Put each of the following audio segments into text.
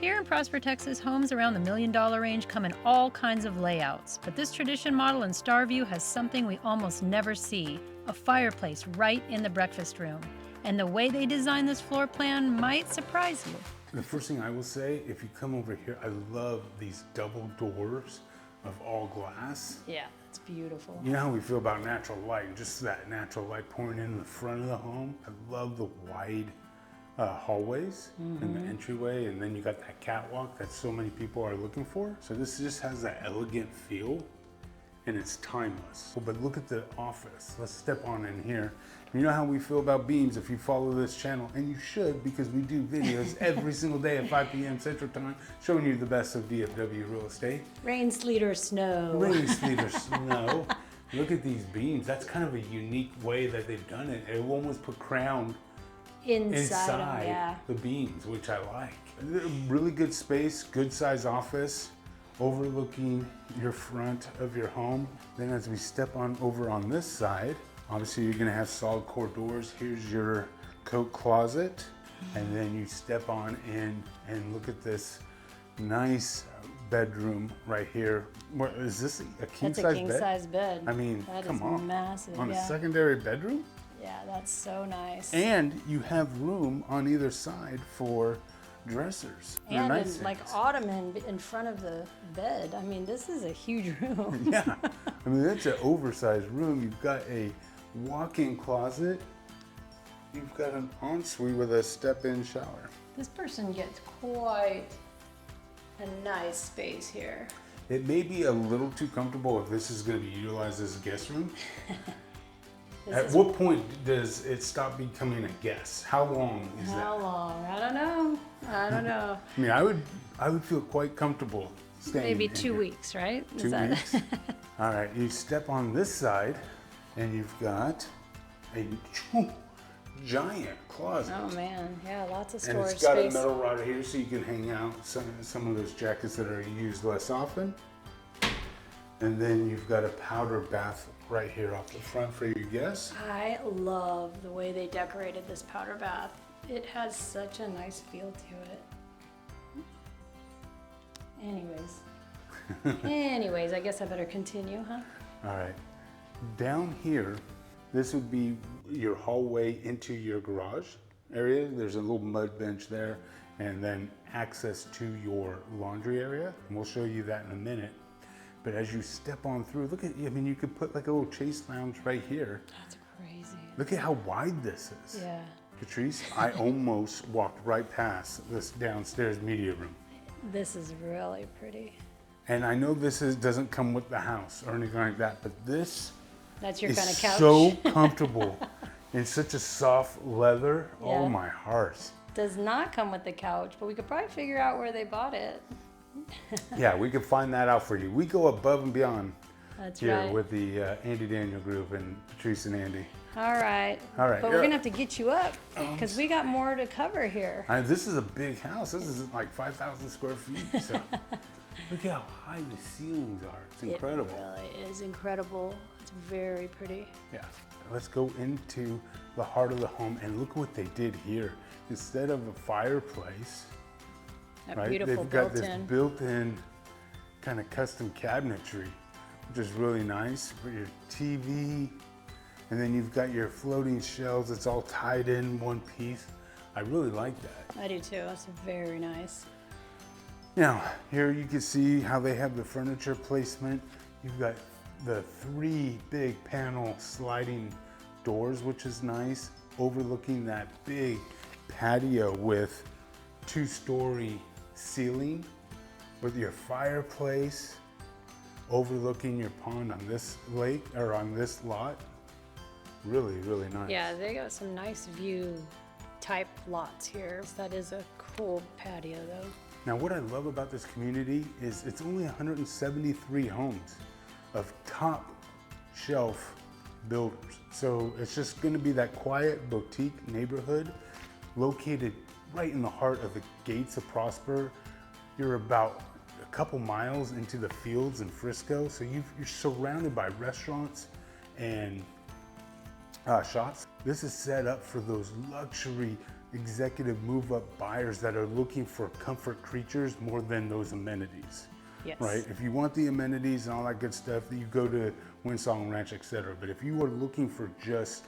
Here in Prosper, Texas, homes around the $1 million range come in all kinds of layouts, but this tradition model in Starview has something we almost never see, a fireplace right in the breakfast room. And the way they designed this floor plan might surprise you. The first thing I will say, if you come over here, I love these double doors of all glass. Yeah, it's beautiful. You know how we feel about natural light, just that natural light pouring in the front of the home. I love the wide hallways and the entryway, and then you got that catwalk that so many people are looking for. So this just has that elegant feel, and it's timeless. But look at the office. Let's step on in here. You know how we feel about beams if you follow this channel, and you should, because we do videos every single day at 5 p.m. Central Time, showing you the best of DFW real estate. Rain, sleet, or snow. Rain, sleet, or snow. Look at these beams. That's kind of a unique way that they've done it. It almost put crown inside the beams, which I like. Really good space, good size office, overlooking your front of your home. Then as we step on over on this side, obviously you're gonna have solid core doors. Here's your coat closet. And then you step on in and look at this nice bedroom right here. What is this, a king size bed? That's a king size bed. I mean, that come is on. Massive, on a secondary bedroom? Yeah, that's so nice. And you have room on either side for dressers. And like ottoman in front of the bed. I mean, this is a huge room. Yeah, I mean, that's an oversized room. You've got a walk-in closet. You've got an ensuite with a step-in shower. This person gets quite a nice space here. It may be a little too comfortable if this is going to be utilized as a guest room. At what point does it stop becoming a guest? How long is that? How long? I don't know. I don't know. I mean, I would feel quite comfortable staying. Maybe 2 weeks, right? 2 weeks. All right, you step on this side, and you've got a giant closet. Oh man, yeah, lots of storage space. And it's got space. a metal rod here, so you can hang out some of those jackets that are used less often. And then you've got a powder bath right here off the front for your guests. I love the way they decorated this powder bath. It has such a nice feel to it. Anyways, I guess I better continue, huh? All right. Down here, this would be your hallway into your garage area. There's a little mud bench there, and then access to your laundry area. And we'll show you that in a minute. But as you step on through, look at, I mean, you could put like a little chase lounge right here. That's crazy. Look at how wide this is. Yeah. Patrice, I almost walked right past this downstairs media room. This is really pretty. And I know this doesn't come with the house or anything like that, but this That's your is kind of couch. so comfortable in such a soft leather. Yeah. Oh my heart. Does not come with the couch, but we could probably figure out where they bought it. Yeah, we could find that out for you. We go above and beyond That's here right. with the Andy Daniel Group and Patrice and Andy. All right. All right. But we're gonna have to get you up because we got more to cover here. This is a big house. This is like 5,000 square feet. So look at how high the ceilings are. It's incredible. It really is incredible. It's very pretty. Yeah. Let's go into the heart of the home and look what they did here. Instead of a fireplace, That right? beautiful They've got this built-in. built-in kind of custom cabinetry, which is really nice for your TV. And then you've got your floating shelves. It's all tied in one piece. I really like that. I do too. That's very nice. Now, here you can see how they have the furniture placement. You've got the 3 big panel sliding doors, which is nice, overlooking that big patio with 2-story ceiling with your fireplace overlooking your pond on this lake or on this lot. Really, really nice. Yeah, they got some nice view type lots here. That is a cool patio though. Now, what I love about this community is it's only 173 homes of top shelf builders. So it's just gonna be that quiet boutique neighborhood located right in the heart of the gates of Prosper. You're about a couple miles into the fields in Frisco. So you're surrounded by restaurants and shops. This is set up for those luxury executive move-up buyers that are looking for comfort creatures more than those amenities. Yes. Right? If you want the amenities and all that good stuff, you go to Winsong Ranch, etc. But if you are looking for just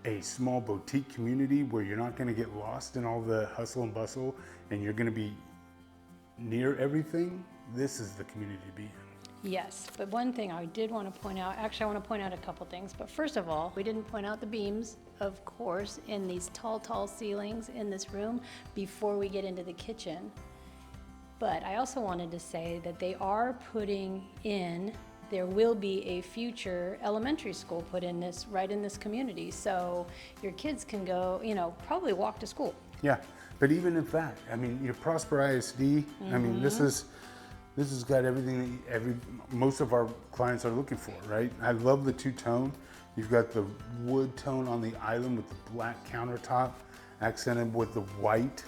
a small boutique community where you're not going to get lost in all the hustle and bustle and you're going to be near everything, this is the community to be in. Yes, but one thing I did want to point out, actually I want to point out a couple things, but first of all, we didn't point out the beams, of course, in these tall ceilings in this room before we get into the kitchen. But I also wanted to say that they are putting in, there will be a future elementary school put in this, right in this community. So your kids can go, you know, probably walk to school. Yeah, but even in fact, I mean, your Prosper ISD, I mean, this has got everything that most of our clients are looking for, right? I love the two-tone. You've got the wood tone on the island with the black countertop, accented with the white,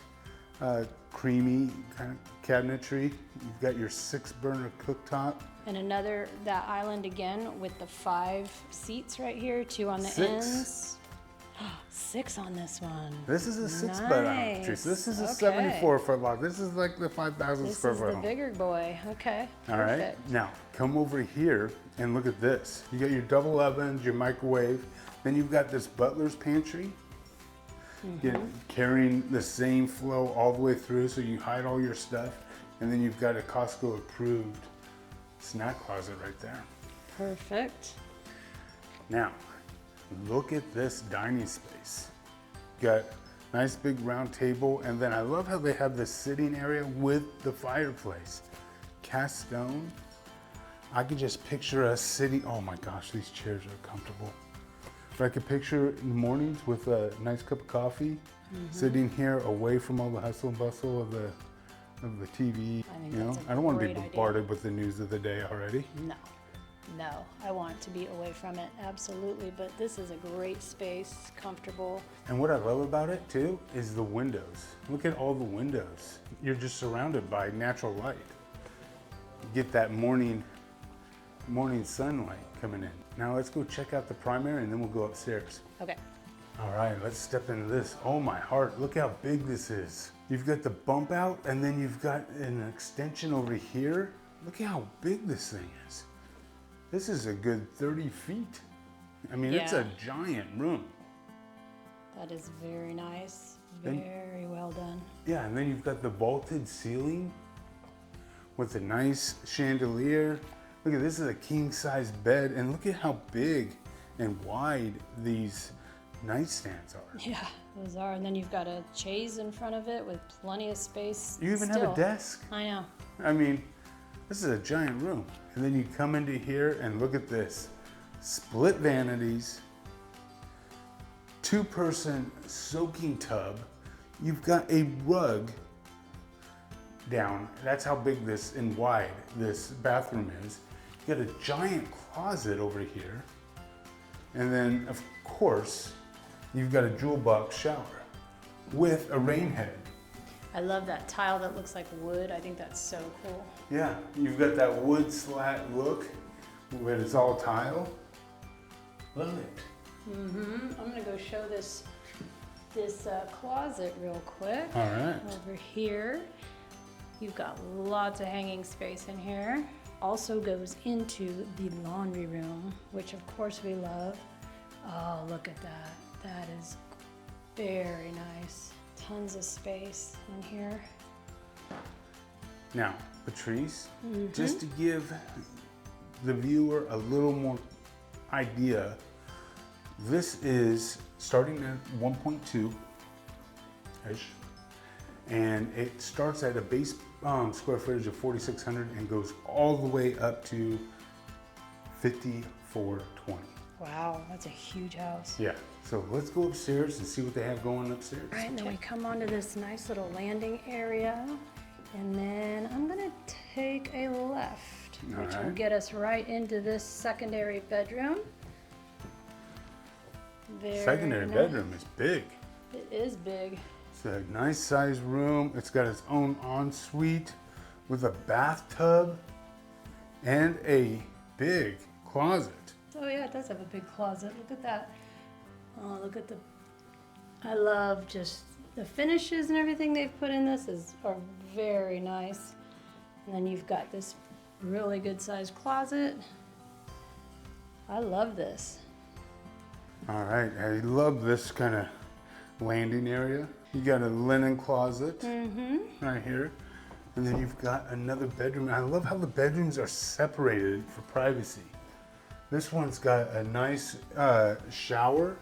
creamy kind of cabinetry. You've got your 6-burner cooktop. And another, that island again with the 5 seats right here, 2 on the 6. ends. 6 on this one. This is a 6-bed island, Teresa. This is a 74-foot lot. This is like the 5,000 square foot This is home. the bigger boy. Okay. All right. Now, come over here and look at this. You got your double ovens, your microwave. Then you've got this butler's pantry. Carrying the same flow all the way through, so you hide all your stuff. And then you've got a Costco approved snack closet right there. Perfect. Now, look at this dining space. Got nice big round table, and then I love how they have the sitting area with the fireplace. Cast stone. I could just picture us sitting, oh my gosh, these chairs are comfortable. If I could picture in the mornings with a nice cup of coffee, sitting here away from all the hustle and bustle of the TV. I don't want to be bombarded with the news of the day already. No, I want to be away from it, absolutely. But this is a great space, comfortable. And what I love about it too is the windows. Look at all the windows. You're just surrounded by natural light. You get that morning sunlight coming in. Now let's go check out the primary and then we'll go upstairs. Okay. All right, let's step into this. Oh my heart, look how big this is. You've got the bump out and then you've got an extension over here. Look at how big this thing is. This is a good 30 feet. I mean, it's a giant room. That is very nice, very well done. Yeah, and then you've got the vaulted ceiling with a nice chandelier. Look at this, is a king size bed, and look at how big and wide these nightstands are. Yeah, those are. And then you've got a chaise in front of it with plenty of space. You even have a desk. I know. I mean, this is a giant room. And then you come into here and look at this. Split vanities, 2-person soaking tub. You've got a rug down. That's how big this and wide this bathroom is. You got a giant closet over here. And then, of course, you've got a jewel box shower with a rain head. I love that tile that looks like wood. I think that's so cool. Yeah, you've got that wood slat look, but it's all tile. Love it. I'm gonna go show this closet real quick. All right. Over here, you've got lots of hanging space in here. Also goes into the laundry room, which of course we love. Oh, look at that. That is very nice. Tons of space in here. Now, Patrice, just to give the viewer a little more idea, this is starting at 1.2-ish, and it starts at a base square footage of 4,600 and goes all the way up to 5,420. Wow, that's a huge house. Yeah, so let's go upstairs and see what they have going upstairs. All right, and then we come onto this nice little landing area, and then I'm gonna take a left, which will get us right into this secondary bedroom. Secondary bedroom is big. It is big. It's a nice sized room. It's got its own ensuite with a bathtub and a big closet. Oh yeah, it does have a big closet. Look at that. Oh, look at I love just The finishes and everything they've put in this are very nice. And then you've got this really good sized closet. I love this. All right, I love this kind of landing area. You got a linen closet right here. And then you've got another bedroom. I love how the bedrooms are separated for privacy. This one's got a nice shower.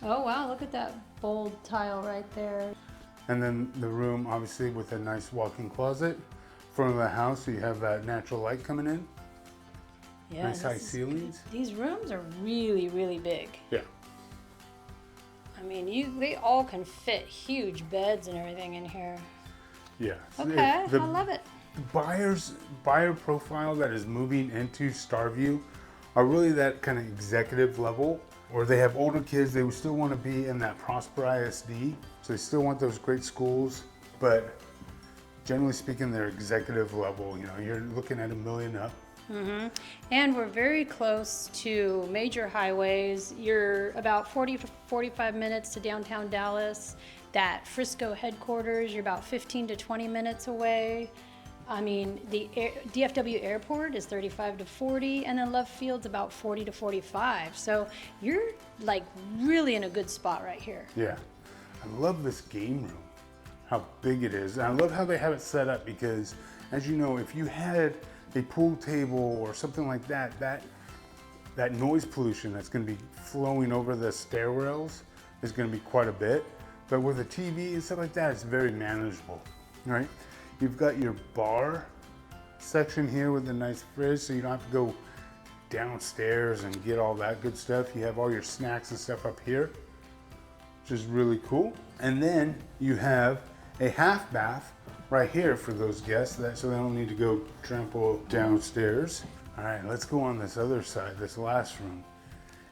Oh wow, look at that bold tile right there. And then the room, obviously, with a nice walk-in closet. Front of the house, so you have that natural light coming in. Yeah, nice high ceilings. These rooms are really, really big. Yeah. I mean, they all can fit huge beds and everything in here. Yeah. Okay, I love it. The buyer profile that is moving into Starview are really that kind of executive level, or they have older kids. They would still want to be in that Prosper ISD, so they still want those great schools, but generally speaking, they're executive level. You know, you're looking at $1 million up. And we're very close to major highways. You're about 40 to 45 minutes to downtown Dallas. That Frisco headquarters, you're about 15 to 20 minutes away. I mean, the DFW airport is 35 to 40, and then Love Field's about 40 to 45. So you're like really in a good spot right here. Yeah, I love this game room, how big it is. And I love how they have it set up because, as you know, if you had a pool table or something like that, that noise pollution that's going to be flowing over the stairwells is going to be quite a bit. But with a TV and stuff like that, it's very manageable, right? You've got your bar section here with a nice fridge, so you don't have to go downstairs and get all that good stuff. You have all your snacks and stuff up here, which is really cool. And then you have a half bath right here for those guests, so they don't need to go trample downstairs. All right, let's go on this other side, this last room.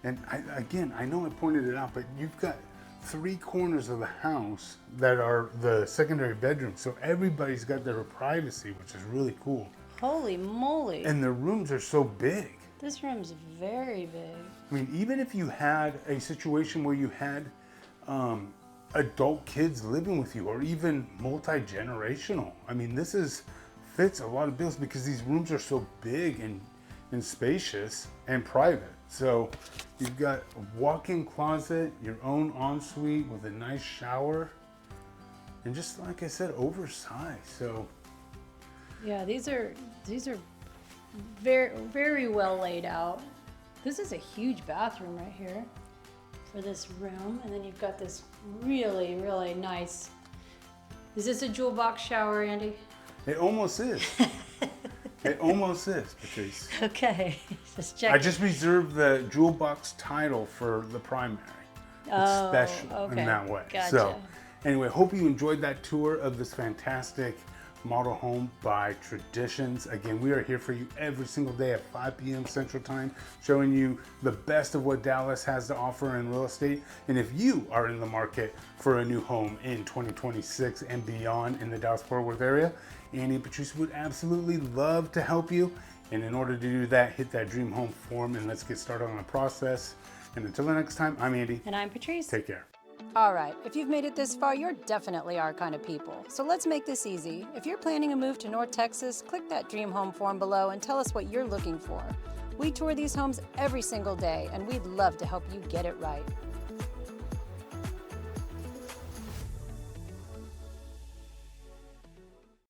And I know I pointed it out, but you've got 3 corners of the house that are the secondary bedroom, so everybody's got their privacy, which is really cool. Holy moly. And the rooms are so big. This room's very big. I mean, even if you had a situation where you had adult kids living with you, or even multi-generational, I mean, this fits a lot of bills because these rooms are so big and spacious and private. So you've got a walk-in closet, your own ensuite with a nice shower, and just like I said, oversized. So yeah, these are very, very well laid out. This is a huge bathroom right here for this room, and then you've got this really, really nice. Is this a jewel box shower, Andy? it almost is. It almost is, Patrice. Okay, just check. I just reserved the jewel box title for the primary. It's special in that way. Gotcha. So anyway, hope you enjoyed that tour of this fantastic model home by Traditions. Again, we are here for you every single day at 5 p.m. Central Time, showing you the best of what Dallas has to offer in real estate. And if you are in the market for a new home in 2026 and beyond in the Dallas-Fort Worth area, Andy and Patrice would absolutely love to help you. And in order to do that, hit that dream home form and let's get started on the process. And until the next time, I'm Andy. And I'm Patrice. Take care. All right, if you've made it this far, you're definitely our kind of people. So let's make this easy. If you're planning a move to North Texas, click that dream home form below and tell us what you're looking for. We tour these homes every single day, and we'd love to help you get it right.